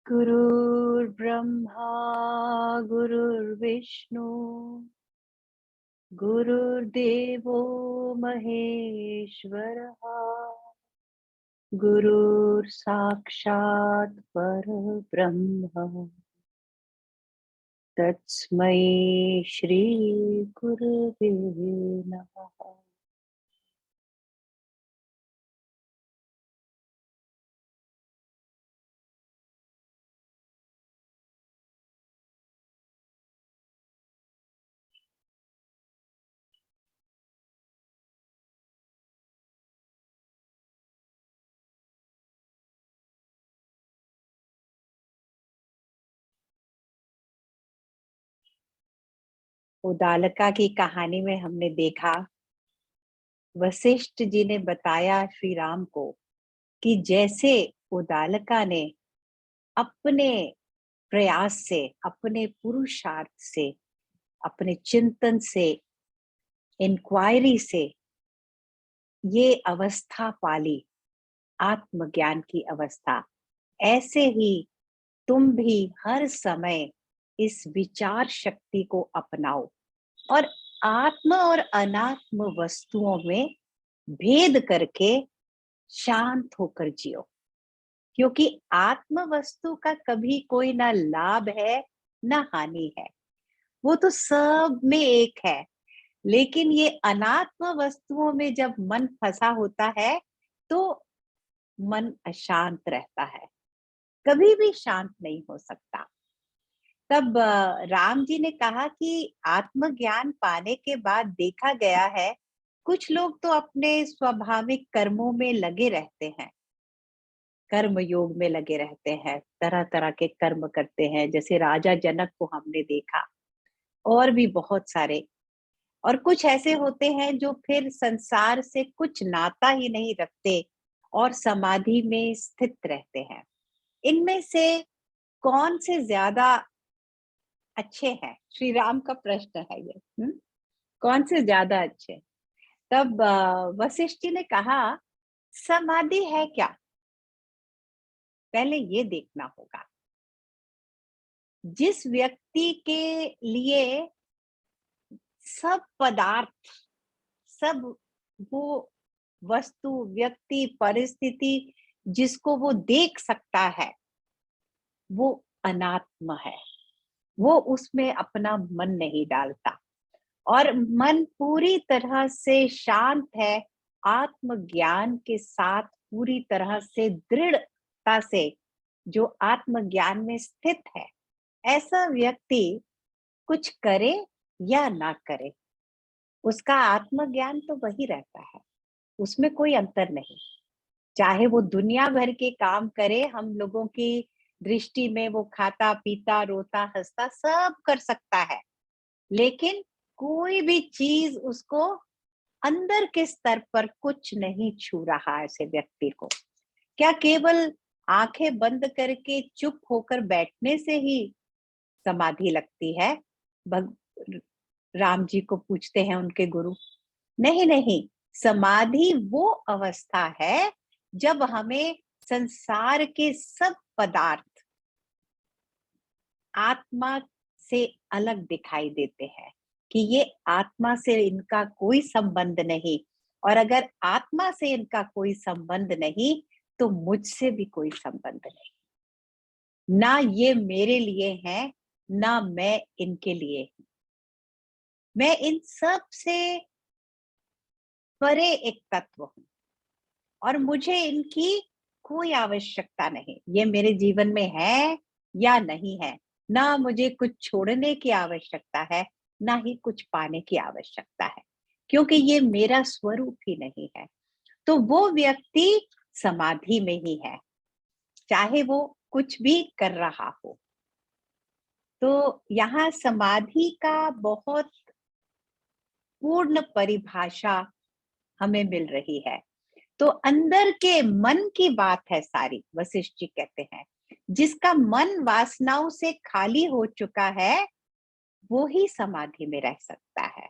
गुरुर्ब्रह्मा गुरुर्विष्णु गुरुर्देवो महेश्वरः गुरुर्साक्षात् परब्रह्म तस्मै श्री गुरुवे नमः। उदालका की कहानी में हमने देखा, वशिष्ठ जी ने बताया श्री राम को कि जैसे उदालका ने अपने प्रयास से, अपने पुरुषार्थ से, अपने चिंतन से, इंक्वायरी से ये अवस्था पाली, आत्मज्ञान की अवस्था, ऐसे ही तुम भी हर समय इस विचार शक्ति को अपनाओ और आत्म और अनात्म वस्तुओं में भेद करके शांत होकर जियो। क्योंकि आत्म वस्तु का कभी कोई ना लाभ है ना हानि है, वो तो सब में एक है। लेकिन ये अनात्म वस्तुओं में जब मन फंसा होता है तो मन अशांत रहता है, कभी भी शांत नहीं हो सकता। तब राम जी ने कहा कि आत्मज्ञान पाने के बाद देखा गया है, कुछ लोग तो अपने स्वाभाविक कर्मों में लगे रहते हैं, कर्म योग में लगे रहते हैं, तरह तरह के कर्म करते हैं, जैसे राजा जनक को हमने देखा, और भी बहुत सारे। और कुछ ऐसे होते हैं जो फिर संसार से कुछ नाता ही नहीं रखते और समाधि में स्थित रहते हैं। इनमें से कौन से ज्यादा अच्छे हैं? श्री राम का प्रश्न है ये। कौन से ज्यादा अच्छे? तब वशिष्ठ जी ने कहा, समाधि है क्या, पहले ये देखना होगा। जिस व्यक्ति के लिए सब पदार्थ, सब वो वस्तु, व्यक्ति, परिस्थिति जिसको वो देख सकता है, वो अनात्म है। वो उसमें अपना मन नहीं डालता और मन पूरी तरह से शांत है, आत्मज्ञान के साथ पूरी तरह से दृढ़ता से जो आत्मज्ञान में स्थित है, ऐसा व्यक्ति कुछ करे या ना करे, उसका आत्मज्ञान तो वही रहता है, उसमें कोई अंतर नहीं। चाहे वो दुनिया भर के काम करे, हम लोगों की दृष्टि में वो खाता पीता रोता हंसता सब कर सकता है, लेकिन कोई भी चीज उसको अंदर के स्तर पर कुछ नहीं छू रहा ऐसे व्यक्ति को। क्या केवल आंखें बंद करके चुप होकर बैठने से ही समाधि लगती है? भग राम जी को पूछते हैं उनके गुरु। नहीं नहीं, समाधि वो अवस्था है जब हमें संसार के सब पदार्थ आत्मा से अलग दिखाई देते हैं, कि ये आत्मा से इनका कोई संबंध नहीं, और अगर आत्मा से इनका कोई संबंध नहीं तो मुझसे भी कोई संबंध नहीं। ना ये मेरे लिए हैं, ना मैं इनके लिए हूं। मैं इन सब से परे एक तत्व हूं और मुझे इनकी कोई आवश्यकता नहीं। ये मेरे जीवन में है या नहीं है, ना मुझे कुछ छोड़ने की आवश्यकता है, ना ही कुछ पाने की आवश्यकता है, क्योंकि ये मेरा स्वरूप ही नहीं है। तो वो व्यक्ति समाधि में ही है, चाहे वो कुछ भी कर रहा हो। तो यहाँ समाधि का बहुत पूर्ण परिभाषा हमें मिल रही है। तो अंदर के मन की बात है सारी। वशिष्ठ जी कहते हैं, जिसका मन वासनाओं से खाली हो चुका है वो ही समाधि में रह सकता है।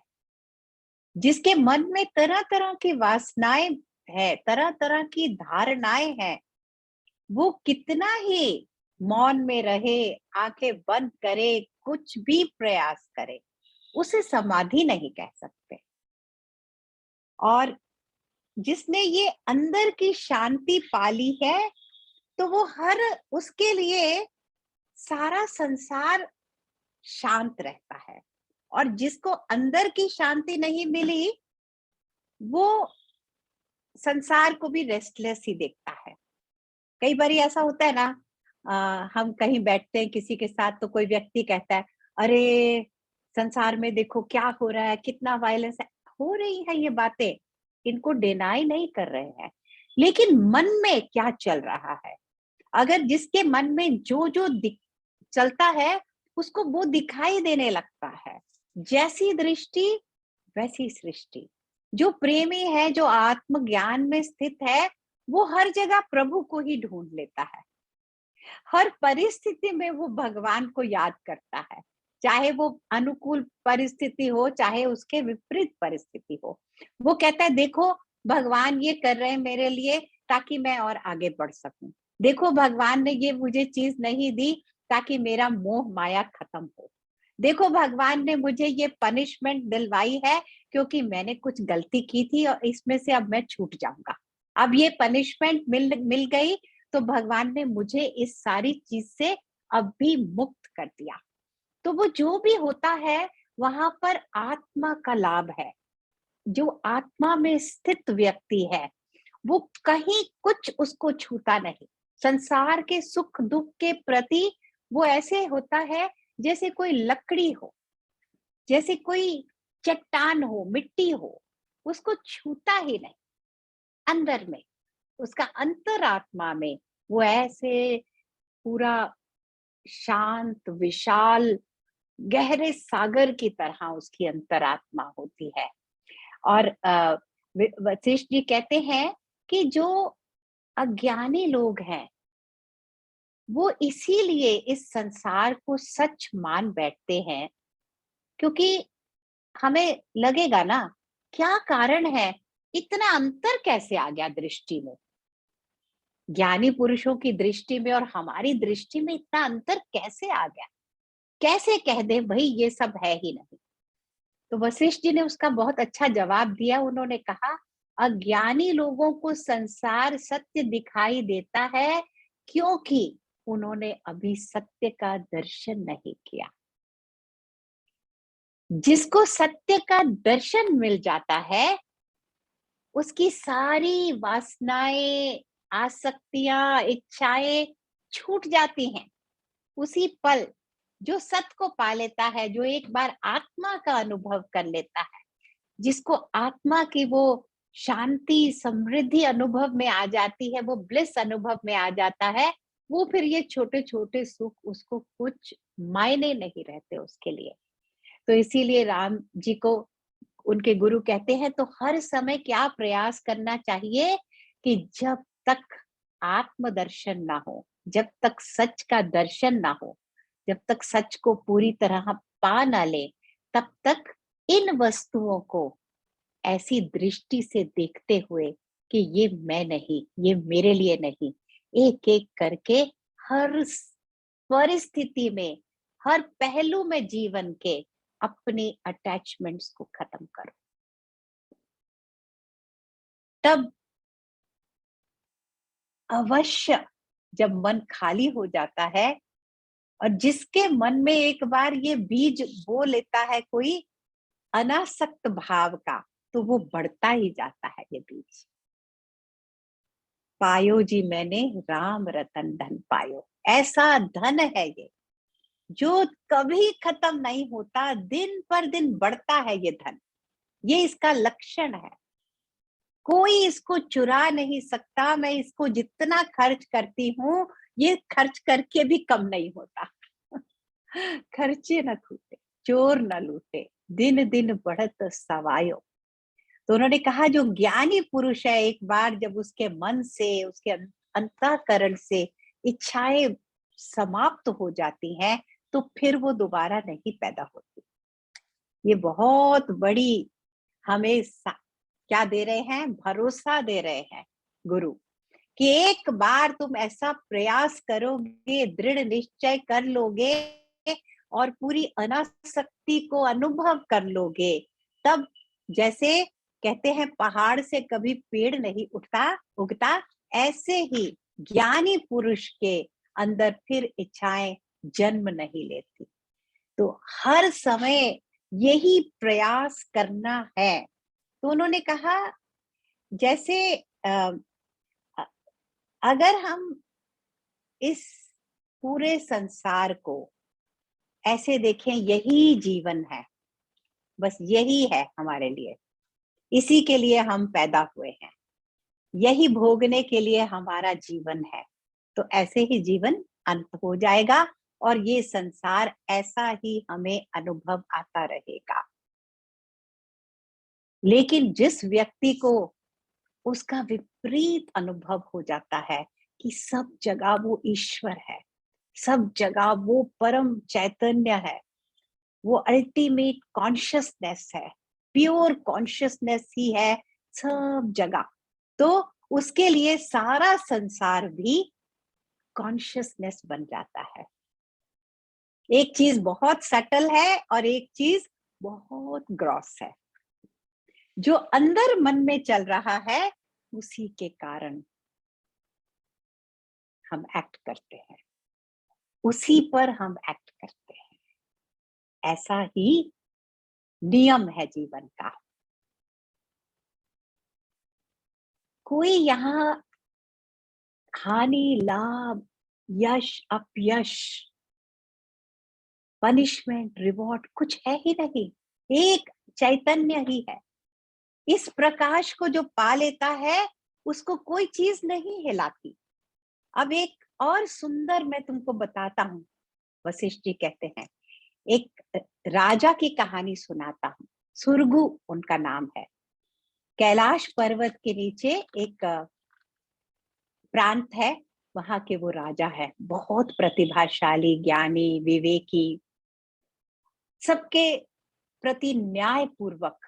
जिसके मन में तरह तरह की वासनाएं है, तरह तरह की धारणाएं हैं, वो कितना ही मौन में रहे, आंखें बंद करे, कुछ भी प्रयास करे, उसे समाधि नहीं कह सकते। और जिसने ये अंदर की शांति पाली है, तो वो हर उसके लिए सारा संसार शांत रहता है। और जिसको अंदर की शांति नहीं मिली, वो संसार को भी रेस्टलेस ही देखता है। कई बार ऐसा होता है ना, हम कहीं बैठते हैं किसी के साथ, तो कोई व्यक्ति कहता है, अरे संसार में देखो क्या हो रहा है, कितना वायलेंस है। हो रही है ये बातें, इनको डिनाई नहीं कर रहे हैं, लेकिन मन में क्या चल रहा है। अगर जिसके मन में जो जो चलता है, उसको वो दिखाई देने लगता है। जैसी दृष्टि वैसी सृष्टि। जो प्रेमी है, जो आत्मज्ञान में स्थित है, वो हर जगह प्रभु को ही ढूंढ लेता है। हर परिस्थिति में वो भगवान को याद करता है, चाहे वो अनुकूल परिस्थिति हो, चाहे उसके विपरीत परिस्थिति हो। वो कहता है, देखो भगवान ये कर रहे हैं मेरे लिए, ताकि मैं और आगे बढ़ सकूं। देखो भगवान ने ये मुझे चीज नहीं दी, ताकि मेरा मोह माया खत्म हो। देखो भगवान ने मुझे ये पनिशमेंट दिलवाई है, क्योंकि मैंने कुछ गलती की थी और इसमें से अब मैं छूट जाऊंगा। अब ये पनिशमेंट मिल मिल गई, तो भगवान ने मुझे इस सारी चीज से अब भी मुक्त कर दिया। तो वो जो भी होता है, वहां पर आत्मा का लाभ है। जो आत्मा में स्थित व्यक्ति है, वो कहीं कुछ उसको छूता नहीं। संसार के सुख दुख के प्रति वो ऐसे होता है जैसे कोई लकड़ी हो, जैसे कोई चट्टान हो, मिट्टी हो, उसको छूता ही नहीं। अंदर में, उसका अंतरात्मा में वो ऐसे पूरा शांत, विशाल, गहरे सागर की तरह उसकी अंतरात्मा होती है। और वशिष्ठ जी कहते हैं कि जो अज्ञानी लोग हैं, वो इसीलिए इस संसार को सच मान बैठते हैं, क्योंकि हमें लगेगा ना, क्या कारण है, इतना अंतर कैसे आ गया दृष्टि में। ज्ञानी पुरुषों की दृष्टि में और हमारी दृष्टि में इतना अंतर कैसे आ गया। कैसे कह दे भाई ये सब है ही नहीं। तो वशिष्ठ जी ने उसका बहुत अच्छा जवाब दिया। उन्होंने कहा, अज्ञानी लोगों को संसार सत्य दिखाई देता है, क्योंकि उन्होंने अभी सत्य का दर्शन नहीं किया। जिसको सत्य का दर्शन मिल जाता है, उसकी सारी वासनाएं, आसक्तियां, इच्छाएं छूट जाती हैं उसी पल। जो सत्य को पा लेता है, जो एक बार आत्मा का अनुभव कर लेता है, जिसको आत्मा की वो शांति, समृद्धि अनुभव में आ जाती है, वो ब्लिस अनुभव में आ जाता है, वो फिर ये छोटे छोटे सुख उसको कुछ मायने नहीं रहते उसके लिए। तो इसीलिए राम जी को उनके गुरु कहते हैं, तो हर समय क्या प्रयास करना चाहिए कि जब तक आत्मदर्शन ना हो, जब तक सच का दर्शन ना हो, जब तक सच को पूरी तरह पा ना ले, तब तक इन वस्तुओं को ऐसी दृष्टि से देखते हुए कि ये मैं नहीं, ये मेरे लिए नहीं, एक एक करके हर परिस्थिति में, हर पहलू में जीवन के अपने अटैचमेंट्स को खत्म करो। तब अवश्य, जब मन खाली हो जाता है, और जिसके मन में एक बार ये बीज बो लेता है कोई अनासक्त भाव का, तो वो बढ़ता ही जाता है ये बीज। पायो जी मैंने राम रतन धन पायो। ऐसा धन है ये, जो कभी खत्म नहीं होता, दिन पर दिन बढ़ता है ये धन। ये इसका लक्षण है। कोई इसको चुरा नहीं सकता। मैं इसको जितना खर्च करती हूँ, ये खर्च करके भी कम नहीं होता। खर्चे न छूटे, चोर न लूटे, दिन दिन बढ़त सवायो। तो उन्होंने कहा, जो ज्ञानी पुरुष है, एक बार जब उसके मन से, उसके अंतःकरण से इच्छाएं समाप्त हो जाती हैं, तो फिर वो दोबारा नहीं पैदा होती। ये बहुत बड़ी हमें क्या दे रहे हैं, भरोसा दे रहे हैं गुरु, कि एक बार तुम ऐसा प्रयास करोगे, दृढ़ निश्चय कर लोगे और पूरी अनासक्ति को अनुभव कर लोगे, तब जैसे कहते हैं पहाड़ से कभी पेड़ नहीं उगता, ऐसे ही ज्ञानी पुरुष के अंदर फिर इच्छाएं जन्म नहीं लेती। तो हर समय यही प्रयास करना है। तो उन्होंने कहा जैसे अगर हम इस पूरे संसार को ऐसे देखें, यही जीवन है, बस यही है हमारे लिए, इसी के लिए हम पैदा हुए हैं, यही भोगने के लिए हमारा जीवन है, तो ऐसे ही जीवन अंत हो जाएगा और ये संसार ऐसा ही हमें अनुभव आता रहेगा। लेकिन जिस व्यक्ति को उसका विपरीत अनुभव हो जाता है कि सब जगह वो ईश्वर है, सब जगह वो परम चैतन्य है, वो अल्टीमेट कॉन्शियसनेस है, प्योर कॉन्शियसनेस ही है सब जगह, तो उसके लिए सारा संसार भी कॉन्शियसनेस बन जाता है। एक चीज बहुत सटल है और एक चीज बहुत ग्रॉस है। जो अंदर मन में चल रहा है उसी के कारण हम एक्ट करते हैं, उसी पर हम एक्ट करते हैं। ऐसा ही नियम है जीवन का। कोई यहाँ हानि, लाभ, यश, अपयश, पनिशमेंट, रिवॉर्ड कुछ है ही नहीं, एक चैतन्य ही है। इस प्रकाश को जो पा लेता है उसको कोई चीज नहीं हिलाती। अब एक और सुंदर मैं तुमको बताता हूँ। वशिष्ठ जी कहते हैं, एक राजा की कहानी सुनाता हूँ। सुरगु उनका नाम है। कैलाश पर्वत के नीचे एक प्रांत है, वहां के वो राजा है, बहुत प्रतिभाशाली, ज्ञानी, विवेकी, सबके प्रति न्याय पूर्वक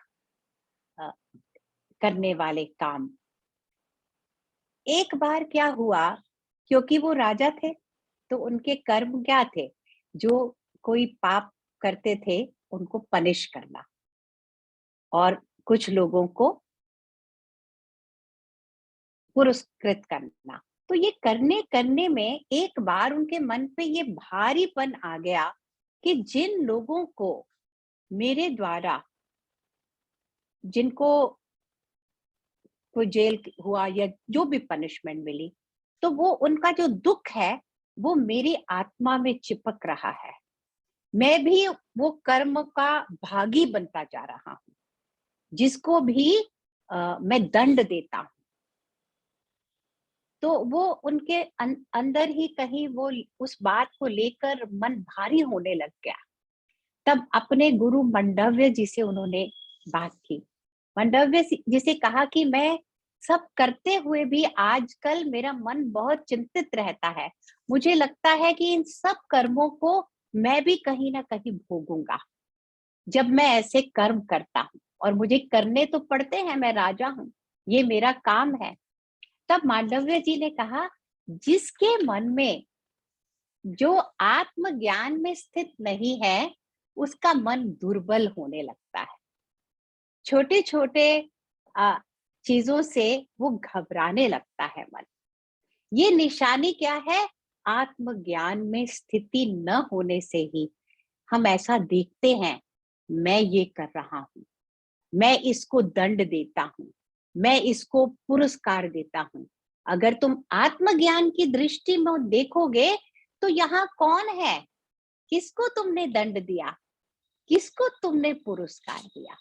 करने वाले काम। एक बार क्या हुआ, क्योंकि वो राजा थे तो उनके कर्म क्या थे, जो कोई पाप करते थे उनको पनिश करना और कुछ लोगों को पुरस्कृत करना। तो ये करने करने में एक बार उनके मन पे ये भारीपन आ गया कि जिन लोगों को मेरे द्वारा, जिनको कोई जेल हुआ या जो भी पनिशमेंट मिली, तो वो उनका जो दुख है वो मेरी आत्मा में चिपक रहा है। मैं भी वो कर्म का भागी बनता जा रहा हूं, जिसको भी मैं दंड देता हूं। तो वो उनके अंदर ही कहीं वो उस बात को लेकर मन भारी होने लग गया। तब अपने गुरु मंडव्य जी से उन्होंने बात की। मंडव्य जी से कहा कि मैं सब करते हुए भी आजकल मेरा मन बहुत चिंतित रहता है। मुझे लगता है कि इन सब कर्मों को मैं भी कहीं ना कहीं भोगूंगा जब मैं ऐसे कर्म करता हूँ, और मुझे करने तो पड़ते हैं, मैं राजा हूँ, ये मेरा काम है। तब मांडव्य जी ने कहा, जिसके मन में जो आत्मज्ञान में स्थित नहीं है उसका मन दुर्बल होने लगता है। छोटे छोटे चीजों से वो घबराने लगता है मन। ये निशानी क्या है? आत्मज्ञान में स्थिति न होने से ही हम ऐसा देखते हैं, मैं ये कर रहा हूं, मैं इसको दंड देता हूं, मैं इसको पुरस्कार देता हूं। अगर तुम आत्मज्ञान की दृष्टि में देखोगे तो यहाँ कौन है? किसको तुमने दंड दिया? किसको तुमने पुरस्कार दिया?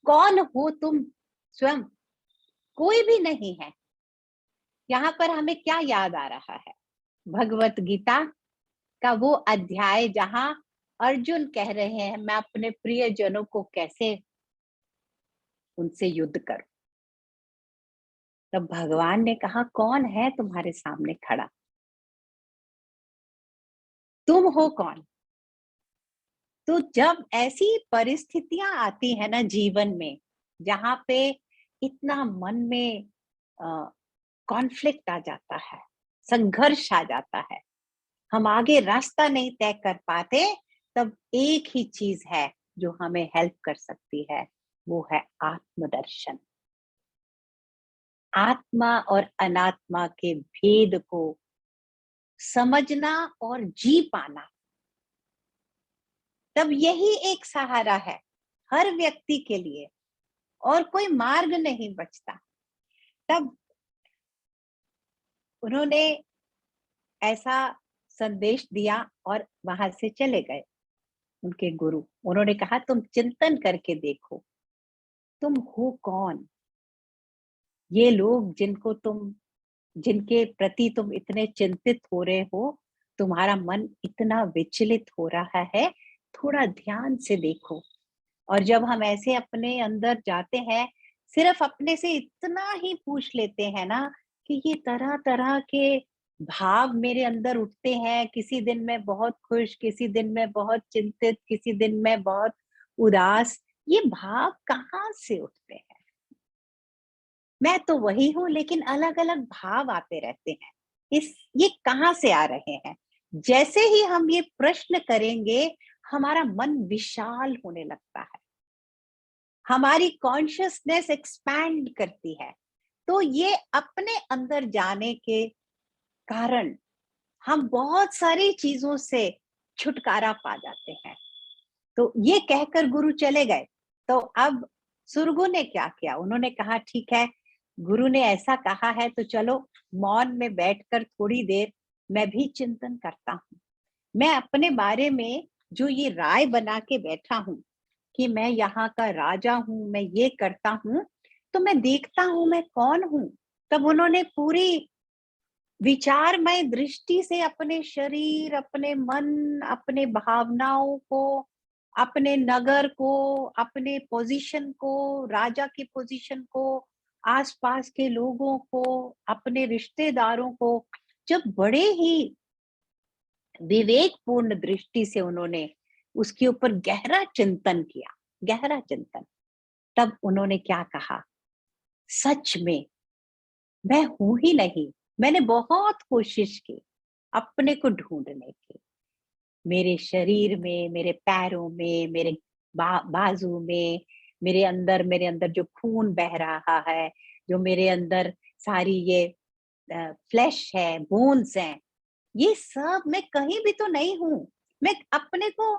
कौन हो तुम स्वयं? कोई भी नहीं है। यहाँ पर हमें क्या याद आ रहा है? भगवत गीता का वो अध्याय जहां अर्जुन कह रहे हैं, मैं अपने प्रियजनों को कैसे उनसे युद्ध करूं। तब भगवान ने कहा, कौन है तुम्हारे सामने खड़ा? तुम हो कौन? तो जब ऐसी परिस्थितियां आती है ना जीवन में, जहां पे इतना मन में कॉन्फ्लिक्ट आ जाता है, संघर्ष आ जाता है, हम आगे रास्ता नहीं तय कर पाते, तब एक ही चीज है जो हमें हेल्प कर सकती है, वो है आत्मदर्शन। आत्मा और अनात्मा के भेद को समझना और जी पाना, तब यही एक सहारा है हर व्यक्ति के लिए, और कोई मार्ग नहीं बचता। तब उन्होंने ऐसा संदेश दिया और वहां से चले गए उनके गुरु। उन्होंने कहा तुम चिंतन करके देखो, तुम हो कौन? ये लोग जिनके प्रति तुम इतने चिंतित हो रहे हो, तुम्हारा मन इतना विचलित हो रहा है, थोड़ा ध्यान से देखो। और जब हम ऐसे अपने अंदर जाते हैं, सिर्फ अपने से इतना ही पूछ लेते हैं ना कि ये तरह तरह के भाव मेरे अंदर उठते हैं, किसी दिन मैं बहुत खुश, किसी दिन मैं बहुत चिंतित, किसी दिन मैं बहुत उदास, ये भाव कहाँ से उठते हैं? मैं तो वही हूँ, लेकिन अलग अलग भाव आते रहते हैं। ये कहाँ से आ रहे हैं? जैसे ही हम ये प्रश्न करेंगे, हमारा मन विशाल होने लगता है, हमारी कॉन्शियसनेस एक्सपैंड करती है। तो ये अपने अंदर जाने के कारण हम बहुत सारी चीजों से छुटकारा पा जाते हैं। तो ये कहकर गुरु चले गए। तो अब सुरगु ने क्या किया? उन्होंने कहा ठीक है, गुरु ने ऐसा कहा है तो चलो मौन में बैठकर थोड़ी देर मैं भी चिंतन करता हूँ। मैं अपने बारे में जो ये राय बना के बैठा हूँ कि मैं यहाँ का राजा हूँ, मैं ये करता हूँ, तो मैं देखता हूँ मैं कौन हूँ। तब उन्होंने पूरी विचारमय दृष्टि से अपने शरीर, अपने मन, अपने भावनाओं को, अपने नगर को, अपने पोजीशन को, राजा की पोजीशन को, आसपास के लोगों को, अपने रिश्तेदारों को, जब बड़े ही विवेकपूर्ण दृष्टि से उन्होंने उसके ऊपर गहरा चिंतन किया, गहरा चिंतन, तब उन्होंने क्या कहा? सच में मैं हूं ही नहीं। मैंने बहुत कोशिश की अपने को ढूंढने की, मेरे शरीर में, मेरे पैरों में, मेरे बाजू में, मेरे अंदर जो खून बह रहा है, जो मेरे अंदर सारी ये फ्लैश है, बोन्स हैं, ये सब मैं कहीं भी तो नहीं हूं। मैं अपने को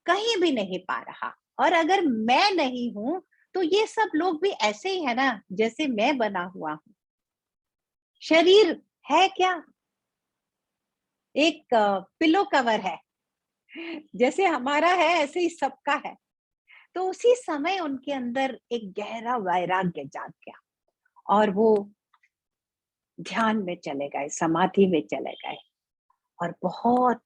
कहीं भी नहीं पा रहा। और अगर मैं नहीं हूं, तो ये सब लोग भी ऐसे ही है ना जैसे मैं बना हुआ हूं। शरीर है क्या? एक पिलो कवर है, जैसे हमारा है ऐसे ही सबका है। तो उसी समय उनके अंदर एक गहरा वैराग्य जाग गया और वो ध्यान में चले गए, समाधि में चले गए, और बहुत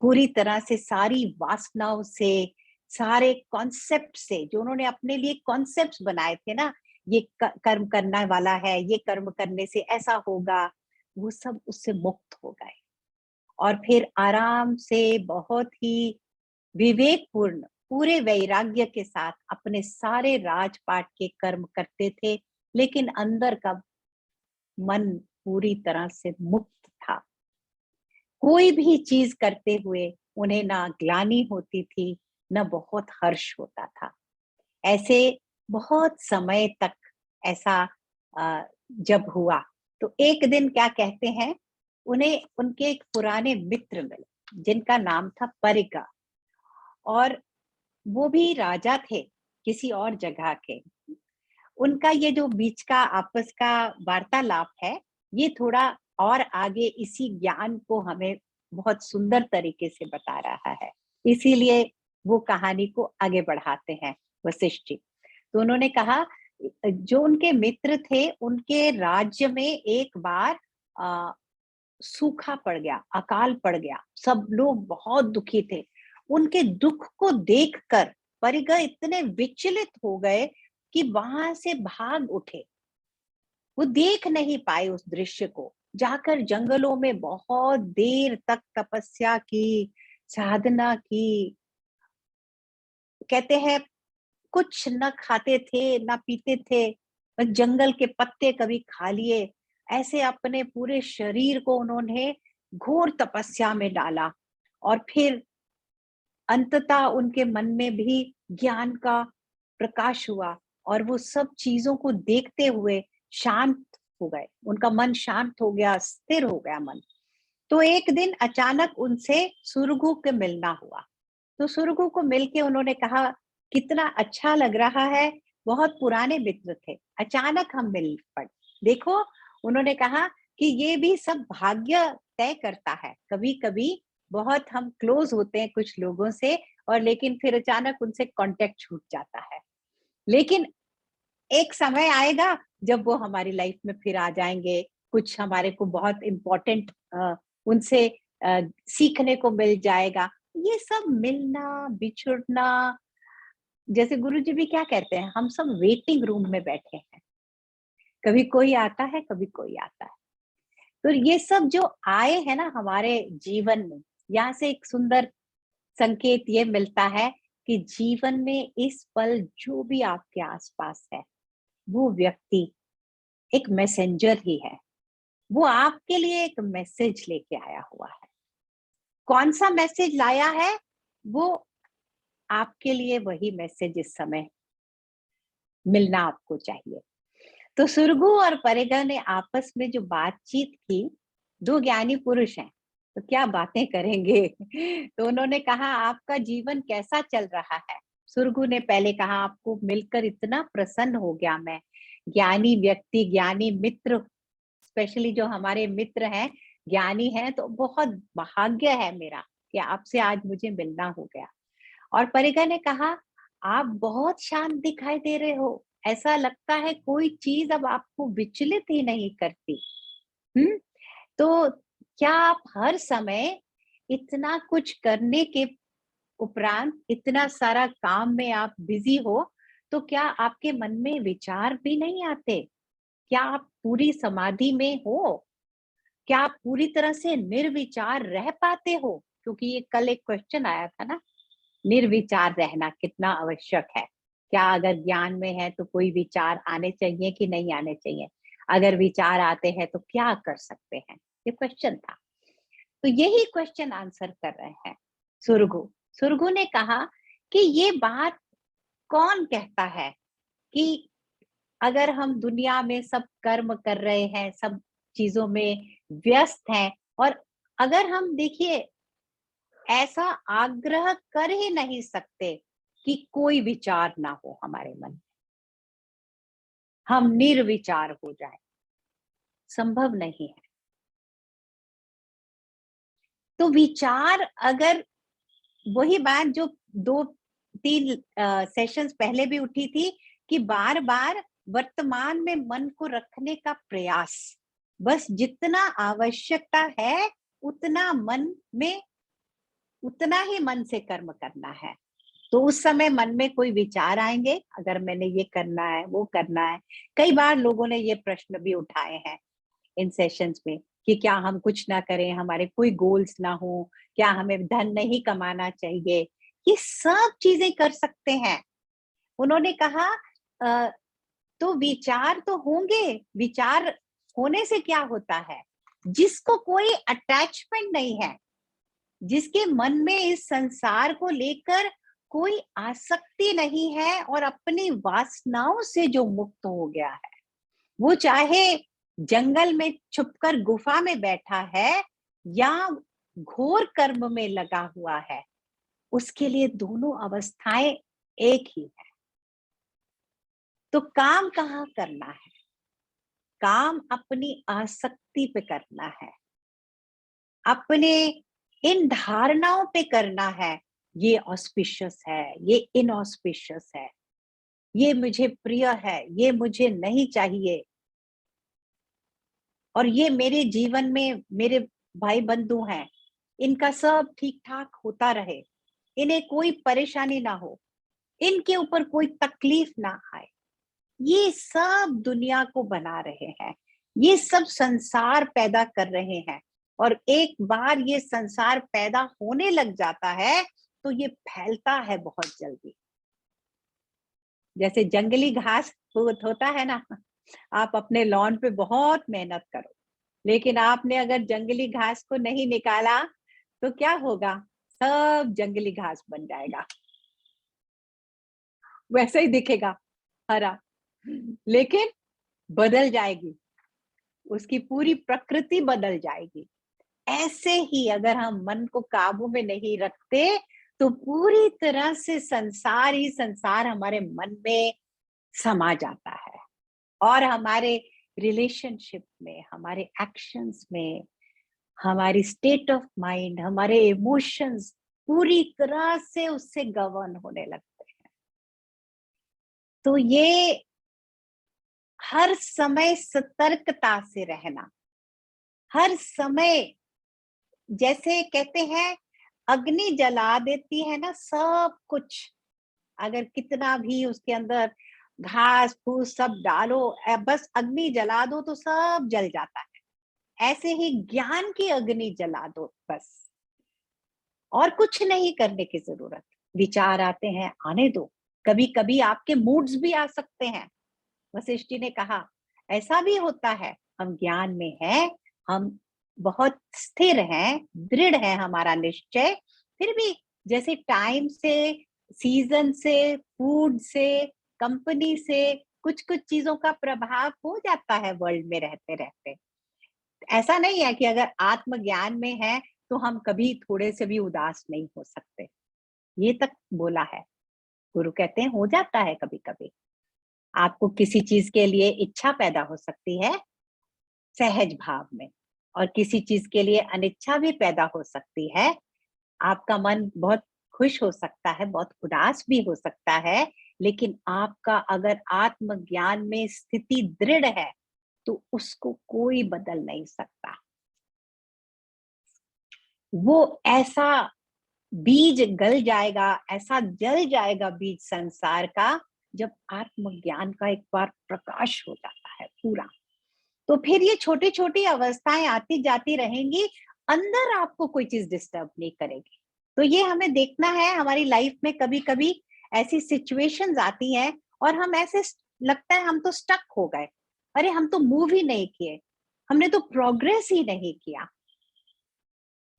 पूरी तरह से सारी वासनाओं से, सारे कॉन्सेप्ट से, जो उन्होंने अपने लिए कॉन्सेप्ट्स बनाए थे ना, ये कर्म करना वाला है, ये कर्म करने से ऐसा होगा, वो सब उससे मुक्त हो गए। और फिर आराम से बहुत ही विवेकपूर्ण पूरे वैराग्य के साथ अपने सारे राजपाट के कर्म करते थे, लेकिन अंदर का मन पूरी तरह से मुक्त था। कोई भी चीज करते हुए उन्हें ना ग्लानि होती थी, न बहुत हर्ष होता था। ऐसे बहुत समय तक ऐसा जब हुआ, तो एक दिन क्या कहते हैं, उन्हें उनके एक पुराने मित्र मिले जिनका नाम था परिगा, और वो भी राजा थे किसी और जगह के। उनका ये जो बीच का आपस का वार्तालाप है, ये थोड़ा और आगे इसी ज्ञान को हमें बहुत सुंदर तरीके से बता रहा है, इसीलिए वो कहानी को आगे बढ़ाते हैं वशिष्ठ जी। तो उन्होंने कहा, जो उनके मित्र थे उनके राज्य में एक बार सूखा पड़ गया, अकाल पड़ गया, सब लोग बहुत दुखी थे। उनके दुख को देखकर परिगा इतने विचलित हो गए कि वहां से भाग उठे। वो देख नहीं पाए उस दृश्य को, जाकर जंगलों में बहुत देर तक तपस्या की, साधना की। कहते हैं कुछ न खाते थे, न पीते थे, बस जंगल के पत्ते कभी खा लिए, ऐसे अपने पूरे शरीर को उन्होंने घोर तपस्या में डाला और फिर अंततः उनके मन में भी ज्ञान का प्रकाश हुआ और वो सब चीजों को देखते हुए शांत हो गए। उनका मन शांत हो गया, स्थिर हो गया मन। तो एक दिन अचानक उनसे सुरगु के मिलना हुआ। तो सुरगु को मिलके उन्होंने कहा, कितना अच्छा लग रहा है, बहुत पुराने मित्र थे, अचानक हम मिल पड़े। देखो, उन्होंने कहा कि ये भी सब भाग्य तय करता है। कभी कभी बहुत हम क्लोज होते हैं कुछ लोगों से और लेकिन फिर अचानक उनसे कांटेक्ट छूट जाता है। लेकिन एक समय आएगा जब वो हमारी लाइफ में फिर आ जाएंगे। कुछ हमारे को बहुत इम्पोर्टेंट उनसे सीखने को मिल जाएगा। ये सब मिलना बिछुड़ना, जैसे गुरुजी भी क्या कहते हैं, हम सब वेटिंग रूम में बैठे हैं, कभी कोई आता है कभी कोई आता है। तो ये सब जो आए हैं ना हमारे जीवन में, यहाँ से एक सुंदर संकेत ये मिलता है कि जीवन में इस पल जो भी आपके आसपास है, वो व्यक्ति एक मैसेंजर ही है। वो आपके लिए एक मैसेज लेके आया हुआ है। कौन सा मैसेज लाया है, वो आपके लिए वही मैसेज इस समय मिलना आपको चाहिए। तो सुरगु और परेगा ने आपस में जो बातचीत की, दो ज्ञानी पुरुष हैं, तो क्या बातें करेंगे। तो उन्होंने कहा, आपका जीवन कैसा चल रहा है। सुरगु ने पहले कहा, आपको मिलकर इतना प्रसन्न हो गया मैं। ज्ञानी व्यक्ति, ज्ञानी मित्र, स्पेशली जो हमारे मित्र हैं ज्ञानी हैं, तो बहुत भाग्य है मेरा कि आपसे आज मुझे मिलना हो गया। और परिका ने कहा, आप बहुत शांत दिखाई दे रहे हो, ऐसा लगता है कोई चीज अब आपको विचलित ही नहीं करती। हम्म। तो क्या आप हर समय इतना कुछ करने के उपरांत, इतना सारा काम में आप बिजी हो, तो क्या आपके मन में विचार भी नहीं आते? क्या आप पूरी समाधि में हो? क्या आप पूरी तरह से निर्विचार रह पाते हो? क्योंकि ये कल एक क्वेश्चन आया था ना, निर्विचार रहना कितना आवश्यक है। क्या अगर ज्ञान में है तो कोई विचार आने चाहिए कि नहीं आने चाहिए? अगर विचार आते हैं तो क्या कर सकते हैं? ये क्वेश्चन था। तो यही क्वेश्चन आंसर कर रहे हैं सुरगु। सुरगु ने कहा कि ये बात कौन कहता है कि अगर हम दुनिया में सब कर्म कर रहे हैं, सब चीजों में व्यस्त हैं, और अगर हम देखिए ऐसा आग्रह कर ही नहीं सकते कि कोई विचार ना हो हमारे मन में, हम निर्विचार हो जाएं, संभव नहीं है। तो विचार, अगर वही बात जो दो तीन सेशंस पहले भी उठी थी कि बार बार वर्तमान में मन को रखने का प्रयास, बस जितना आवश्यकता है उतना मन में, उतना ही मन से कर्म करना है। तो उस समय मन में कोई विचार आएंगे, अगर मैंने ये करना है वो करना है। कई बार लोगों ने ये प्रश्न भी उठाए हैं इन सेशंस में कि क्या हम कुछ ना करें, हमारे कोई गोल्स ना हो, क्या हमें धन नहीं कमाना चाहिए। ये सब चीजें कर सकते हैं। उन्होंने कहा अ, तो विचार तो होंगे, विचार होने से क्या होता है, जिसको कोई अटैचमेंट नहीं है, जिसके मन में इस संसार को लेकर कोई आसक्ति नहीं है और अपनी वासनाओं से जो मुक्त हो गया है, वो चाहे जंगल में छुपकर गुफा में बैठा है या घोर कर्म में लगा हुआ है, उसके लिए दोनों अवस्थाएं एक ही है। तो काम कहाँ करना है? काम अपनी आसक्ति पे करना है, अपने इन धारणाओं पे करना है। ये ऑस्पिशियस है, ये इनऑस्पिशियस है, ये मुझे प्रिय है, ये मुझे नहीं चाहिए, और ये मेरे जीवन में मेरे भाई बंधु हैं, इनका सब ठीक ठाक होता रहे, इन्हें कोई परेशानी ना हो, इनके ऊपर कोई तकलीफ ना आए। ये सब दुनिया को बना रहे हैं, ये सब संसार पैदा कर रहे हैं, और एक बार ये संसार पैदा होने लग जाता है तो ये फैलता है बहुत जल्दी। जैसे जंगली घास होता है ना, आप अपने लॉन पे बहुत मेहनत करो, लेकिन आपने अगर जंगली घास को नहीं निकाला तो क्या होगा? सब जंगली घास बन जाएगा, वैसे ही दिखेगा हरा, लेकिन बदल जाएगी, उसकी पूरी प्रकृति बदल जाएगी। ऐसे ही अगर हम मन को काबू में नहीं रखते तो पूरी तरह से संसार ही संसार हमारे मन में समा जाता है, और हमारे रिलेशनशिप में, हमारे एक्शंस में, हमारी स्टेट ऑफ माइंड, हमारे इमोशंस पूरी तरह से उससे गवर्न होने लगते हैं। तो ये हर समय सतर्कता से रहना, हर समय, जैसे कहते हैं अग्नि जला देती है ना सब कुछ, अगर कितना भी उसके अंदर घास फूस सब डालो, बस अग्नि जला दो तो सब जल जाता है। ऐसे ही ज्ञान की अग्नि जला दो बस, और कुछ नहीं करने की जरूरत। विचार आते हैं, आने दो, कभी कभी आपके मूड्स भी आ सकते हैं। वशिष्ठ जी ने कहा ऐसा भी होता है, हम ज्ञान में हैं, हम बहुत स्थिर हैं, दृढ़ है हमारा निश्चय, फिर भी जैसे टाइम से, सीजन से, फूड से, कंपनी से कुछ कुछ चीजों का प्रभाव हो जाता है वर्ल्ड में रहते रहते। ऐसा नहीं है कि अगर आत्मज्ञान में है तो हम कभी थोड़े से भी उदास नहीं हो सकते, ये तक बोला है गुरु। कहते हैं हो जाता है कभी कभी, आपको किसी चीज के लिए इच्छा पैदा हो सकती है सहज भाव में, और किसी चीज के लिए अनिच्छा भी पैदा हो सकती है। आपका मन बहुत खुश हो सकता है, बहुत उदास भी हो सकता है, लेकिन आपका अगर आत्मज्ञान में स्थिति दृढ़ है तो उसको कोई बदल नहीं सकता। वो ऐसा बीज गल जाएगा, ऐसा जल जाएगा बीज संसार का, जब आत्मज्ञान का एक बार प्रकाश हो जाता है पूरा। तो फिर ये छोटी छोटी अवस्थाएं आती जाती रहेंगी, अंदर आपको कोई चीज डिस्टर्ब नहीं करेगी। तो ये हमें देखना है हमारी लाइफ में, कभी कभी ऐसी सिचुएशंस आती हैं और हम ऐसे लगता है हम तो स्टक हो गए, अरे हम तो मूव ही नहीं किए, हमने तो प्रोग्रेस ही नहीं किया,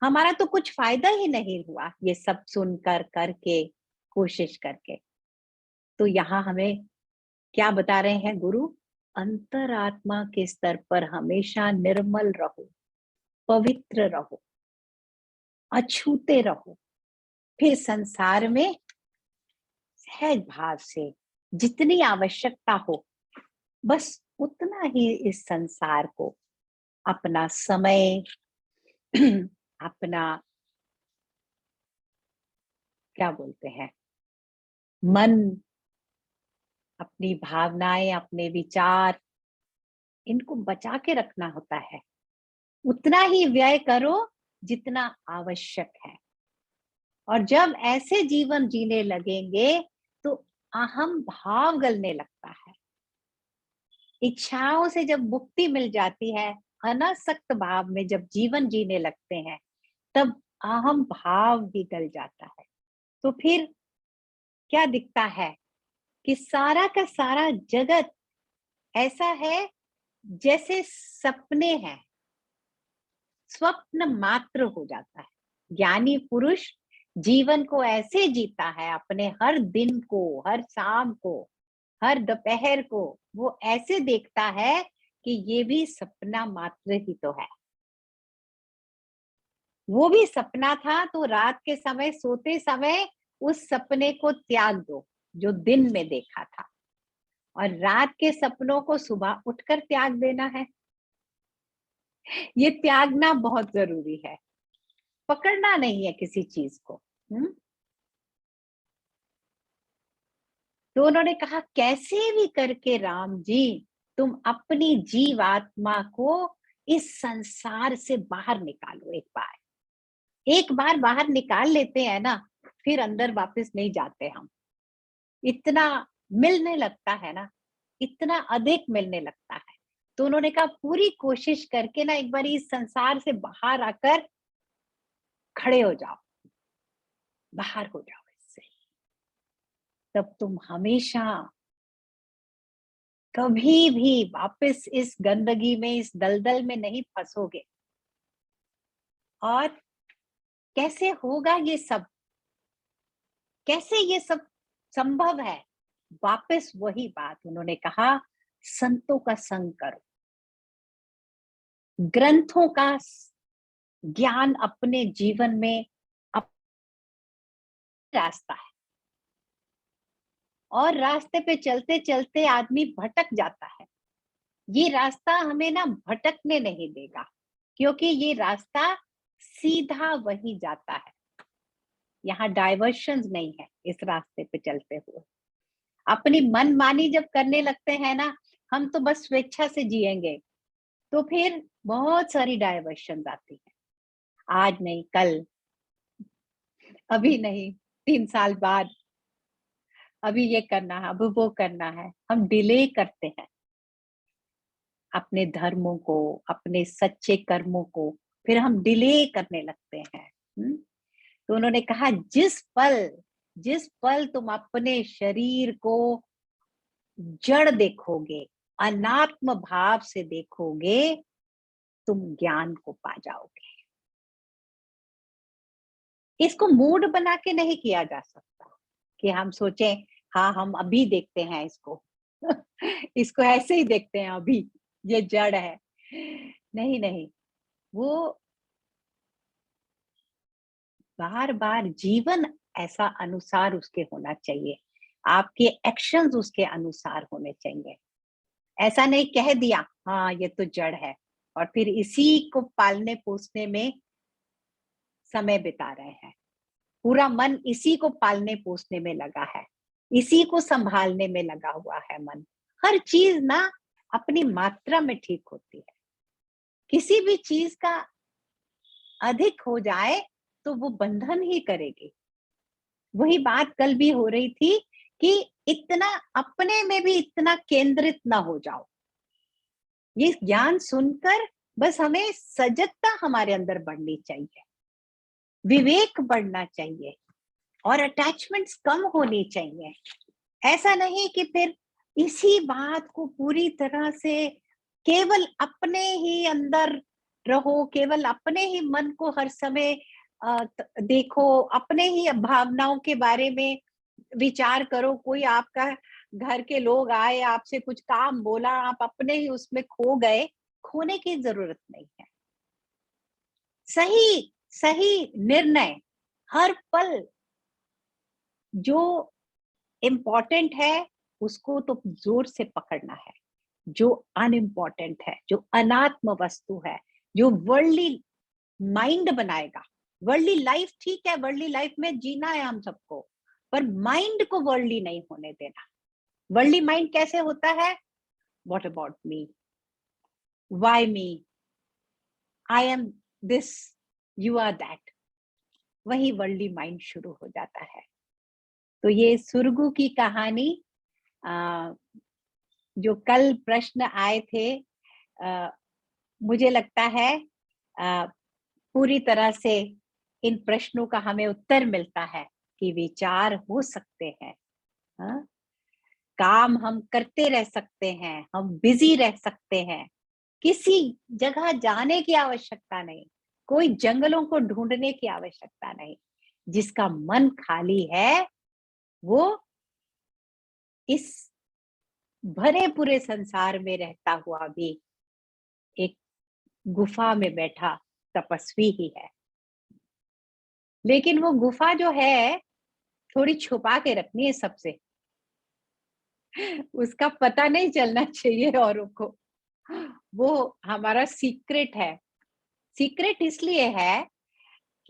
हमारा तो कुछ फायदा ही नहीं हुआ ये सब सुनकर करके, कोशिश करके। तो यहाँ हमें क्या बता रहे हैं गुरु? अंतरात्मा के स्तर पर हमेशा निर्मल रहो, पवित्र रहो, अछूते रहो, फिर संसार में सहज भाव से जितनी आवश्यकता हो बस उतना ही इस संसार को, अपना समय अपना क्या बोलते हैं मन, अपनी भावनाएं, अपने विचार, इनको बचा के रखना होता है। उतना ही व्यय करो जितना आवश्यक है। और जब ऐसे जीवन जीने लगेंगे तो अहम भाव गलने लगता है, इच्छाओं से जब मुक्ति मिल जाती है, अनासक्त भाव में जब जीवन जीने लगते हैं, तब अहम भाव भी गल जाता है। तो फिर क्या दिखता है कि सारा का सारा जगत ऐसा है जैसे सपने हैं, स्वप्न मात्र हो जाता है। ज्ञानी पुरुष जीवन को ऐसे जीता है, अपने हर दिन को, हर शाम को, हर दोपहर को वो ऐसे देखता है कि ये भी सपना मात्र ही तो है। वो भी सपना था, तो रात के समय सोते समय उस सपने को त्याग दो जो दिन में देखा था, और रात के सपनों को सुबह उठकर त्याग देना है। ये त्यागना बहुत जरूरी है, पकड़ना नहीं है किसी चीज को। तो उन्होंने कहा कैसे भी करके राम जी तुम अपनी जीवात्मा को इस संसार से बाहर निकालो। एक बार बाहर निकाल लेते हैं ना, फिर अंदर वापस नहीं जाते हम। इतना मिलने लगता है ना, इतना अधिक मिलने लगता है। तो उन्होंने कहा पूरी कोशिश करके ना एक बार इस संसार से बाहर आकर खड़े हो जाओ, बाहर हो जाओ इससे, तब तुम हमेशा कभी भी वापस इस गंदगी में, इस दलदल में नहीं फंसोगे। और कैसे होगा ये सब? कैसे ये सब संभव है? वापस वही बात उन्होंने कहा, संतों का संग करो, ग्रंथों का ज्ञान अपने जीवन में रास्ता है। और रास्ते पे चलते चलते आदमी भटक जाता है। ये रास्ता हमें ना भटकने नहीं देगा, क्योंकि ये रास्ता सीधा वही जाता है। यहाँ डाइवर्शंस नहीं है इस रास्ते पे चलते हुए। अपनी मनमानी जब करने लगते हैं ना, हम तो बस स्वेच्छा से जिएंगे, तो फिर बहुत सारी डाइवर्शंस आती है। आज नहीं, कल, अभी नहीं, 3 साल बाद, अभी ये करना है, अब वो करना है। हम डिले करते हैं अपने धर्मों को, अपने सच्चे कर्मों को, फिर हम डिले करने लगते हैं। तो उन्होंने कहा, जिस पल तुम अपने शरीर को जड़ देखोगे, अनात्म भाव से देखोगे, तुम ज्ञान को पा जाओगे। इसको मूड बना के नहीं किया जा सकता कि हम सोचें हाँ हम अभी देखते हैं इसको इसको ऐसे ही देखते हैं, अभी ये जड़ है। नहीं नहीं, वो बार बार जीवन ऐसा अनुसार उसके होना चाहिए, आपके एक्शंस उसके अनुसार होने चाहिए। ऐसा नहीं कह दिया हाँ ये तो जड़ है, और फिर इसी को पालने पोसने में समय बिता रहे हैं। पूरा मन इसी को पालने पोसने में लगा है, इसी को संभालने में लगा हुआ है मन। हर चीज ना अपनी मात्रा में ठीक होती है। किसी भी चीज का अधिक हो जाए तो वो बंधन ही करेगी। वही बात कल भी हो रही थी कि इतना अपने में भी इतना केंद्रित ना हो जाओ। ये ज्ञान सुनकर बस हमें सजगता हमारे अंदर बढ़नी चाहिए, विवेक बढ़ना चाहिए, और अटैचमेंट्स कम होनी चाहिए। ऐसा नहीं कि फिर इसी बात को पूरी तरह से केवल अपने ही अंदर रहो, केवल अपने ही मन को हर समय देखो, अपने ही भावनाओं के बारे में विचार करो। कोई आपका घर के लोग आए, आपसे कुछ काम बोला, आप अपने ही उसमें खो गए। खोने की जरूरत नहीं है। सही सही निर्णय हर पल जो इम्पोर्टेंट है उसको तो जोर से पकड़ना है। जो अनइम्पोर्टेंट है, जो अनात्म वस्तु है, जो वर्ल्डली माइंड बनाएगा। वर्ल्डली लाइफ ठीक है, वर्ल्डली लाइफ में जीना है हम सबको, पर माइंड को वर्ल्डली नहीं होने देना। वर्ल्डली माइंड कैसे होता है? What about me, why me, I am this, you are that. वही वर्ल्डली माइंड शुरू हो जाता है। तो ये सुरगु की कहानी, जो कल प्रश्न आए थे, मुझे लगता है पूरी तरह से इन प्रश्नों का हमें उत्तर मिलता है कि विचार हो सकते हैं। हाँ? काम हम करते रह सकते हैं, हम बिजी रह सकते हैं, किसी जगह जाने की आवश्यकता नहीं, कोई जंगलों को ढूंढने की आवश्यकता नहीं। जिसका मन खाली है वो इस भरे पूरे संसार में रहता हुआ भी एक गुफा में बैठा तपस्वी ही है। लेकिन वो गुफा जो है थोड़ी छुपा के रखनी है सबसे, उसका पता नहीं चलना चाहिए औरों को। वो हमारा सीक्रेट है। सीक्रेट इसलिए है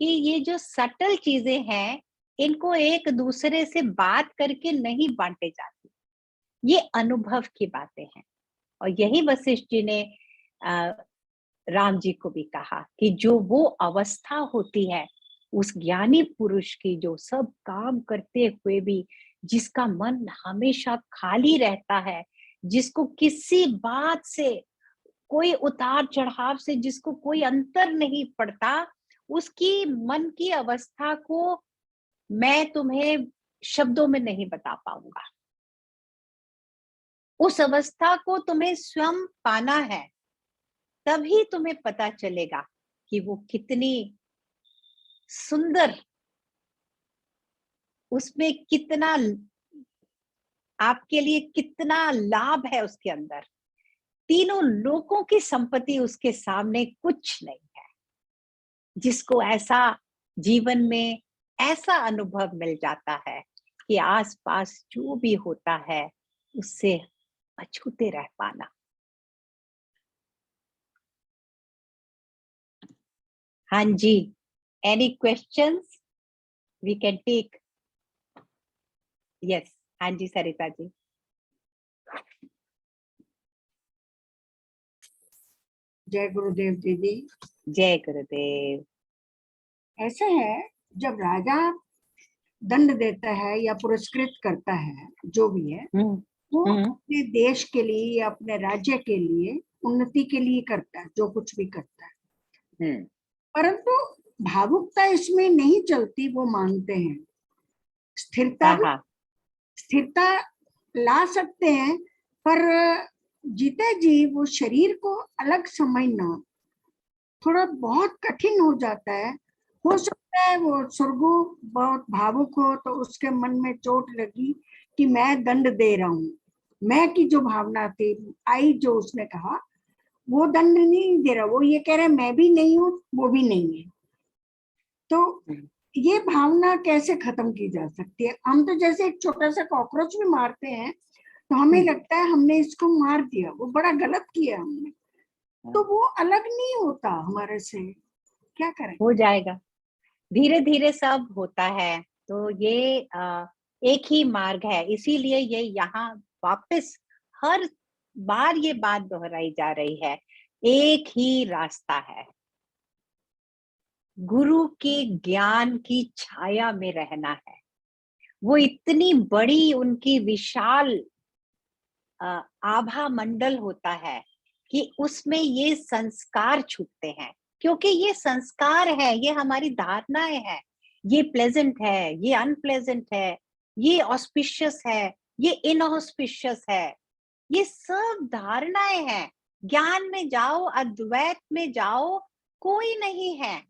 कि ये जो सटल चीजें हैं, इनको एक दूसरे से बात करके नहीं बांटे जाती। ये अनुभव की बातें हैं। और यही वशिष्ठ जी ने राम जी को भी कहा कि जो वो अवस्था होती है उस ज्ञानी पुरुष की, जो सब काम करते हुए भी जिसका मन हमेशा खाली रहता है, जिसको किसी बात से कोई उतार चढ़ाव से जिसको कोई अंतर नहीं पड़ता, उसकी मन की अवस्था को मैं तुम्हें शब्दों में नहीं बता पाऊंगा। उस अवस्था को तुम्हें स्वयं पाना है, तभी तुम्हें पता चलेगा कि वो कितनी सुंदर, उसमें कितना, आपके लिए कितना लाभ है उसके अंदर। तीनों लोकों की संपत्ति उसके सामने कुछ नहीं है। जिसको ऐसा जीवन में ऐसा अनुभव मिल जाता है कि आसपास जो भी होता है उससे अछूते रह पाना। हाँ जी, any questions we can take. Yes, हाँ जी सरिता जी। जय गुरुदेव दीदी। जय गुरुदेव। ऐसा है, जब राजा दंड देता है या पुरस्कृत करता है, जो भी है, वो अपने देश के लिए या अपने राज्य के लिए उन्नति के लिए करता है, जो कुछ भी करता है। परंतु भावुकता इसमें नहीं चलती, वो मानते हैं। स्थिरता ला सकते हैं, पर जीते जी वो शरीर को अलग समझना थोड़ा बहुत कठिन हो जाता है। हो सकता है वो सुरगु बहुत भावुक हो तो उसके मन में चोट लगी कि मैं दंड दे रहा हूँ, मैं की जो भावना थी आई, जो उसने कहा, वो दंड नहीं दे रहा, वो ये कह रहा है मैं भी नहीं हूँ, वो भी नहीं है। तो ये भावना कैसे खत्म की जा सकती है? हम तो जैसे एक छोटा सा कॉकरोच भी मारते हैं तो हमें लगता है हमने इसको मार दिया, वो बड़ा गलत किया हमने, तो वो अलग नहीं होता हमारे से। क्या करें? हो जाएगा, धीरे धीरे सब होता है। तो ये एक ही मार्ग है, इसीलिए ये यहाँ वापस हर बार ये बात दोहराई जा रही है, एक ही रास्ता है, गुरु के ज्ञान की छाया में रहना है। वो इतनी बड़ी उनकी विशाल आभा मंडल होता है कि उसमें ये संस्कार छूटते हैं, क्योंकि ये संस्कार है, ये हमारी धारणाएं हैं, ये प्लेजेंट है, ये अनप्लेजेंट है, ये ऑस्पिशियस है, ये इनऑस्पिशियस है, ये सब धारणाएं हैं। ज्ञान में जाओ, अद्वैत में जाओ, कोई नहीं है,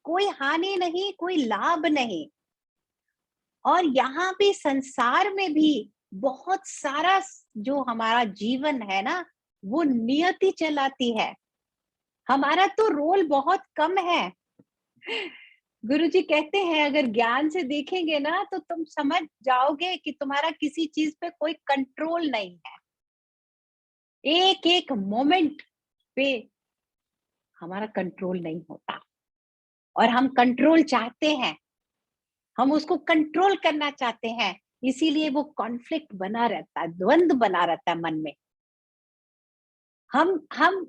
कोई हानि नहीं, कोई लाभ नहीं। और यहाँ भी संसार में भी बहुत सारा जो हमारा जीवन है ना, वो नियति चलाती है, हमारा तो रोल बहुत कम है। गुरुजी कहते हैं अगर ज्ञान से देखेंगे ना तो तुम समझ जाओगे कि तुम्हारा किसी चीज पे कोई कंट्रोल नहीं है। एक एक मोमेंट पे हमारा कंट्रोल नहीं होता, और हम कंट्रोल चाहते हैं, हम उसको कंट्रोल करना चाहते हैं, इसीलिए वो कॉन्फ्लिक्ट बना रहता है, द्वंद्व बना रहता है मन में। हम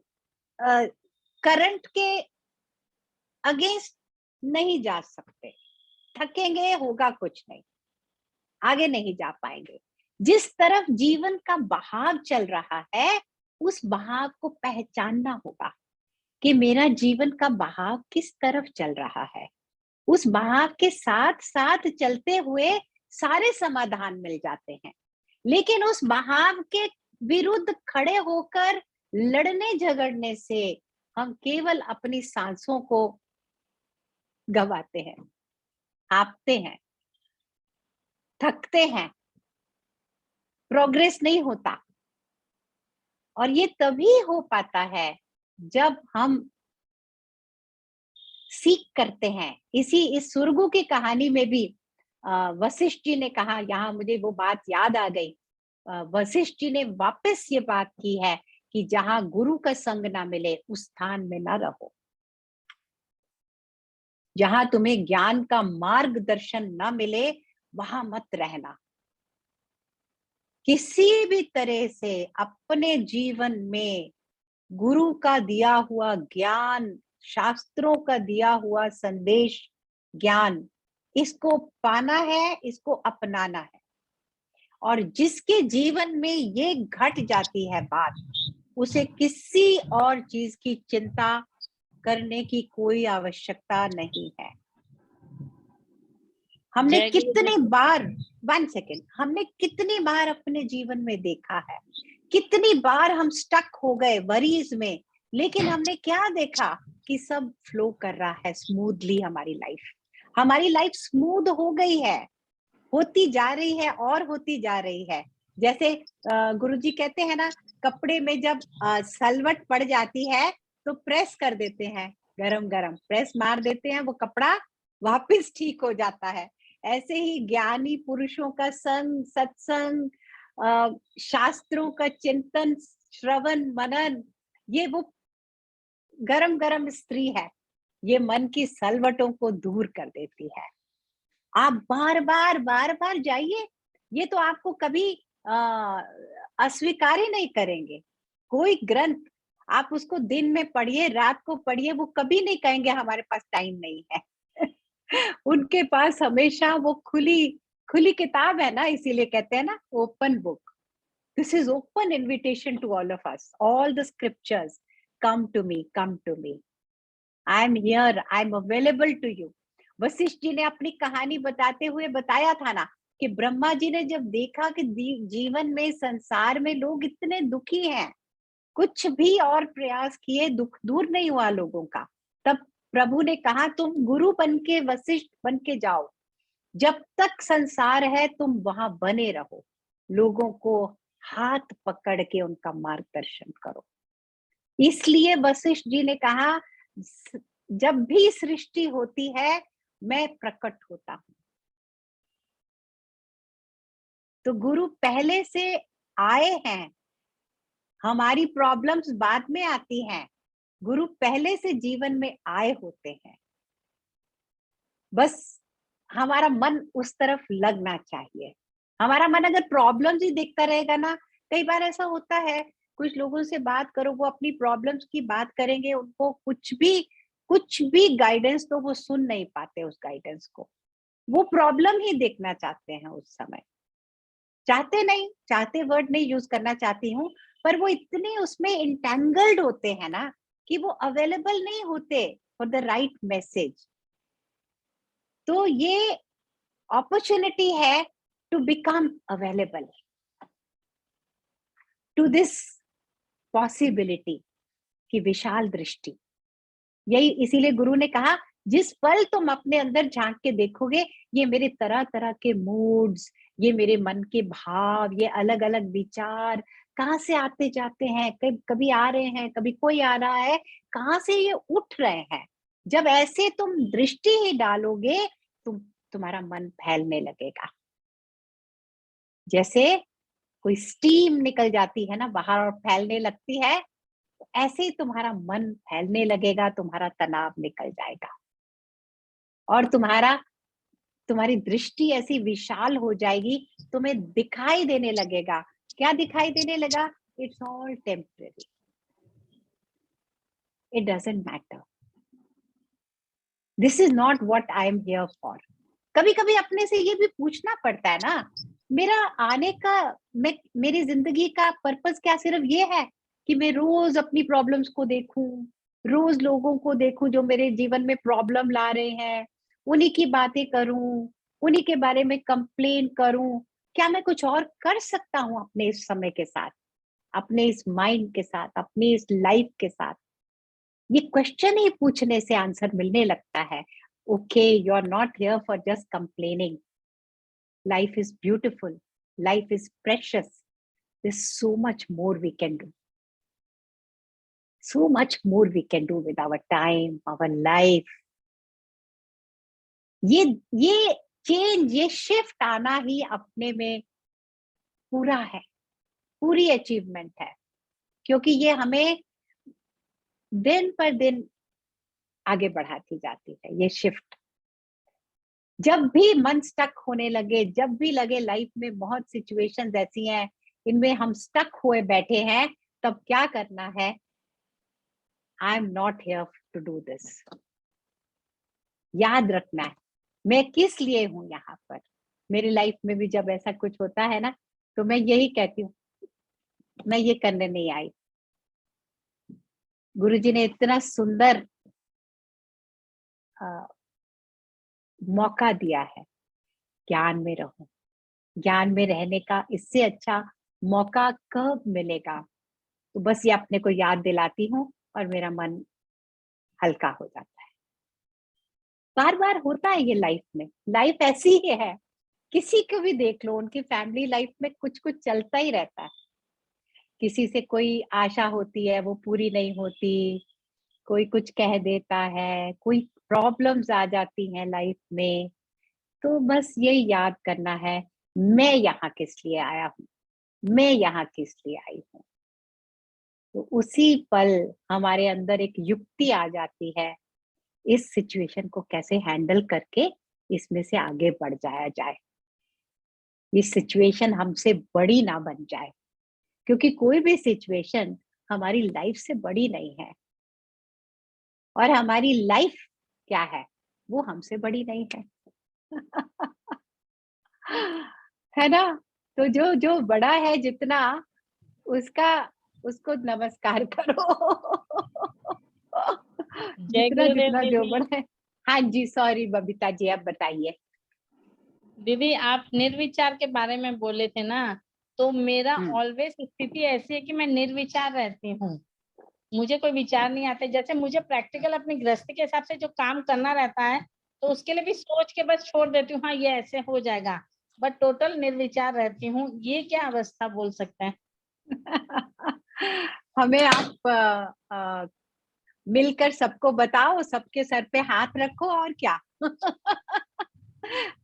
करंट के अगेंस्ट नहीं जा सकते, थकेंगे, होगा कुछ नहीं, आगे नहीं जा पाएंगे। जिस तरफ जीवन का बहाव चल रहा है उस बहाव को पहचानना होगा कि मेरा जीवन का बहाव किस तरफ चल रहा है। उस बहाव के साथ साथ चलते हुए सारे समाधान मिल जाते हैं, लेकिन उस बहाव के विरुद्ध खड़े होकर लड़ने झगड़ने से हम केवल अपनी सांसों को गवाते हैं, हाँफते हैं, थकते हैं, प्रोग्रेस नहीं होता। और ये तभी हो पाता है जब हम सीख करते हैं। इस सुरगु की कहानी में भी वशिष्ठ जी ने कहा, यहाँ मुझे वो बात याद आ गई, वशिष्ठ जी ने वापस ये बात की है कि जहां गुरु का संग ना मिले उस स्थान में ना रहो, जहां तुम्हें ज्ञान का मार्गदर्शन ना मिले वहां मत रहना। किसी भी तरह से अपने जीवन में गुरु का दिया हुआ ज्ञान, शास्त्रों का दिया हुआ संदेश, ज्ञान, इसको पाना है, इसको अपनाना है। और जिसके जीवन में ये घट जाती है बात, उसे किसी और चीज की चिंता करने की कोई आवश्यकता नहीं है। हमने कितनी बार, 1 सेकेंड, हमने कितनी बार अपने जीवन में देखा है कितनी बार हम स्टक हो गए वरीज में, लेकिन हमने क्या देखा कि सब फ्लो कर रहा है स्मूथली। हमारी लाइफ स्मूथ हो गई है, होती जा रही है और होती जा रही है। जैसे गुरुजी कहते हैं ना, कपड़े में जब सलवट पड़ जाती है तो प्रेस कर देते हैं, गरम गरम प्रेस मार देते हैं, वो कपड़ा वापस ठीक हो जाता है। ऐसे ही ज्ञानी पुरुषों का संग, सत्संग, शास्त्रों का चिंतन, श्रवण मनन, ये वो गरम गरम स्त्री है, ये मन की सलवटों को दूर कर देती है। आप बार बार जाइए, ये तो आपको कभी अस्वीकार ही नहीं करेंगे। कोई ग्रंथ आप उसको दिन में पढ़िए, रात को पढ़िए, वो कभी नहीं कहेंगे हमारे पास टाइम नहीं है। उनके पास हमेशा वो खुली खुली किताब है ना, इसीलिए कहते हैं ना open book. This is open invitation to all of us, all the scriptures, come to me, come to me, I am here, I am available to you. Vashishtha ji ने अपनी कहानी बताते हुए बताया था ना कि ब्रह्मा जी ने जब देखा कि जीवन में, संसार में लोग इतने दुखी हैं, कुछ भी और प्रयास किए दुख दूर नहीं हुआ लोगों का, तब प्रभु ने कहा तुम गुरु बन के, वशिष्ठ बन के जाओ, जब तक संसार है तुम वहां बने रहो, लोगों को हाथ पकड़ के उनका मार्गदर्शन करो। इसलिए वशिष्ठ जी ने कहा जब भी सृष्टि होती है मैं प्रकट होता हूं। तो गुरु पहले से आए हैं, हमारी प्रॉब्लम्स बाद में आती हैं, गुरु पहले से जीवन में आए होते हैं। बस हमारा मन उस तरफ लगना चाहिए। हमारा मन अगर प्रॉब्लम्स ही देखता रहेगा ना, कई बार ऐसा होता है, कुछ लोगों से बात करो, वो अपनी प्रॉब्लम्स की बात करेंगे, उनको कुछ भी गाइडेंस तो वो सुन नहीं पाते उस गाइडेंस को, वो प्रॉब्लम ही देखना चाहते हैं उस समय। चाहते वर्ड नहीं यूज करना चाहती हूँ, पर वो इतने उसमें इंटेंगल्ड होते हैं ना कि वो अवेलेबल नहीं होते फॉर द राइट मैसेज। तो ये अपॉर्चुनिटी है to become available to this possibility की विशाल दृष्टि। यही इसीलिए गुरु ने कहा जिस पल तुम अपने अंदर झांक के देखोगे, ये मेरे तरह तरह के मूड्स, ये मेरे मन के भाव, ये अलग अलग विचार कहाँ से आते जाते हैं, कभी आ रहे हैं, कभी कोई आ रहा है, कहाँ से ये उठ रहे हैं। जब ऐसे तुम दृष्टि ही डालोगे, तुम्हारा मन फैलने लगेगा। जैसे कोई स्टीम निकल जाती है ना बाहर और फैलने लगती है, ऐसे ही तुम्हारा मन फैलने लगेगा, तुम्हारा तनाव निकल जाएगा और तुम्हारी दृष्टि ऐसी विशाल हो जाएगी, तुम्हें दिखाई देने लगेगा। क्या दिखाई देने लगा? It's all temporary, it doesn't matter, this is not what I am here for. कभी कभी अपने से ये भी पूछना पड़ता है ना, मेरा आने का, मेरी जिंदगी का पर्पस क्या सिर्फ ये है कि मैं रोज अपनी प्रॉब्लम्स को देखूं, रोज लोगों को देखूं जो मेरे जीवन में प्रॉब्लम ला रहे हैं, उन्हीं की बातें करूं, उन्हीं के बारे में कंप्लेन करूं? क्या मैं कुछ और कर सकता हूं अपने इस समय के साथ, अपने इस माइंड के साथ, अपनी इस लाइफ के साथ? ये क्वेश्चन ही पूछने से आंसर मिलने लगता है। Okay, you are not here for just complaining, life is beautiful, life is precious, there's so much more we can do, so much more we can do with our time, our life. ये change, ये shift आना ही अपने में पूरा है, पूरी achievement है, क्योंकि ये हमें दिन पर दिन आगे बढ़ाती जाती है ये शिफ्ट। जब भी मन स्टक होने लगे, जब भी लगे लाइफ में बहुत सिचुएशंस ऐसी हैं इनमें हम स्टक हुए बैठे हैं, तब क्या करना है? I am not here to do this. याद रखना है मैं किस लिए हूं यहाँ पर। मेरी लाइफ में भी जब ऐसा कुछ होता है ना, तो मैं यही कहती हूँ, मैं ये करने नहीं आई। गुरुजी ने इतना सुंदर मौका दिया है, ज्ञान में रहो। ज्ञान में रहने का इससे अच्छा मौका कब मिलेगा। तो बस ये अपने को याद दिलाती हूँ और मेरा मन हल्का हो जाता है। बार बार होता है ये लाइफ में, लाइफ ऐसी ही है। किसी को भी देख लो, उनकी फैमिली लाइफ में कुछ कुछ चलता ही रहता है। किसी से कोई आशा होती है, वो पूरी नहीं होती, कोई कुछ कह देता है, कोई प्रॉब्लम्स आ जाती हैं लाइफ में। तो बस ये याद करना है, मैं यहाँ किस लिए आया हूँ, मैं यहाँ किस लिए आई हूँ। तो उसी पल हमारे अंदर एक युक्ति आ जाती है, इस सिचुएशन को कैसे हैंडल करके इसमें से आगे बढ़ जाया जाए। ये सिचुएशन हमसे बड़ी ना बन जाए, क्योंकि कोई भी सिचुएशन हमारी लाइफ से बड़ी नहीं है, और हमारी लाइफ क्या है, वो हमसे बड़ी नहीं है। है ना? तो जो जो बड़ा है जितना, उसका उसको नमस्कार करो। जय जितना गुरुदेव जितना जो दीदी। बड़ा है। हाँ जी, सॉरी बबीता जी, आप बताइए। दीदी आप निर्विचार के बारे में बोले थे ना, तो मेरा हम्म। ऑलवेज स्थिति ऐसी है कि मैं निर्विचार रहती हूँ। मुझे कोई विचार नहीं आते। जैसे मुझे प्रैक्टिकल अपनी गृहस्थी के हिसाब से जो काम करना रहता है, तो उसके लिए भी सोच के बस छोड़ देती हूँ, हाँ ये ऐसे हो जाएगा। बट टोटल निर्विचार रहती हूँ। ये क्या अवस्था बोल सकते हैं? हमें आप मिलकर सबको बताओ, सबके सर पे हाथ रखो, और क्या।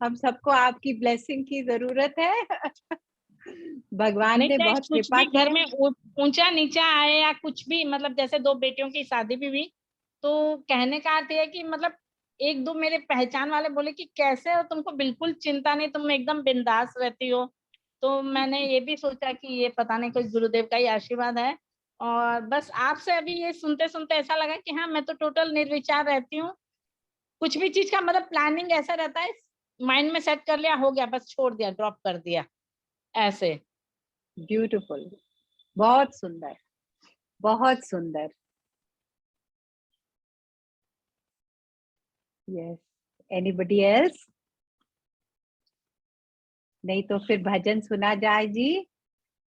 हम सबको आपकी ब्लेसिंग की जरूरत है। भगवान नहीं ने चाहे बहुत कुछ कृपा भी की घर है। में ऊंचा नीचा आए या कुछ भी, मतलब जैसे दो बेटियों की शादी भी हुई, तो कहने का अर्थ है कि मतलब एक दो मेरे पहचान वाले बोले कि कैसे हो, तुमको बिल्कुल चिंता नहीं, तुम एकदम बिंदास रहती हो। तो मैंने ये भी सोचा कि ये पता नहीं कोई गुरुदेव का ही आशीर्वाद है। और बस आपसे अभी ये सुनते सुनते ऐसा लगा कि हाँ मैं तो टोटल निर्विचार रहती हूँ। कुछ भी चीज का मतलब प्लानिंग ऐसा रहता है, माइंड में सेट कर लिया, हो गया, बस छोड़ दिया, ड्रॉप कर दिया, ऐसे। ब्यूटीफुल, बहुत सुंदर, बहुत सुंदर। Yes, anybody else? नहीं तो फिर भजन सुना जाए जी।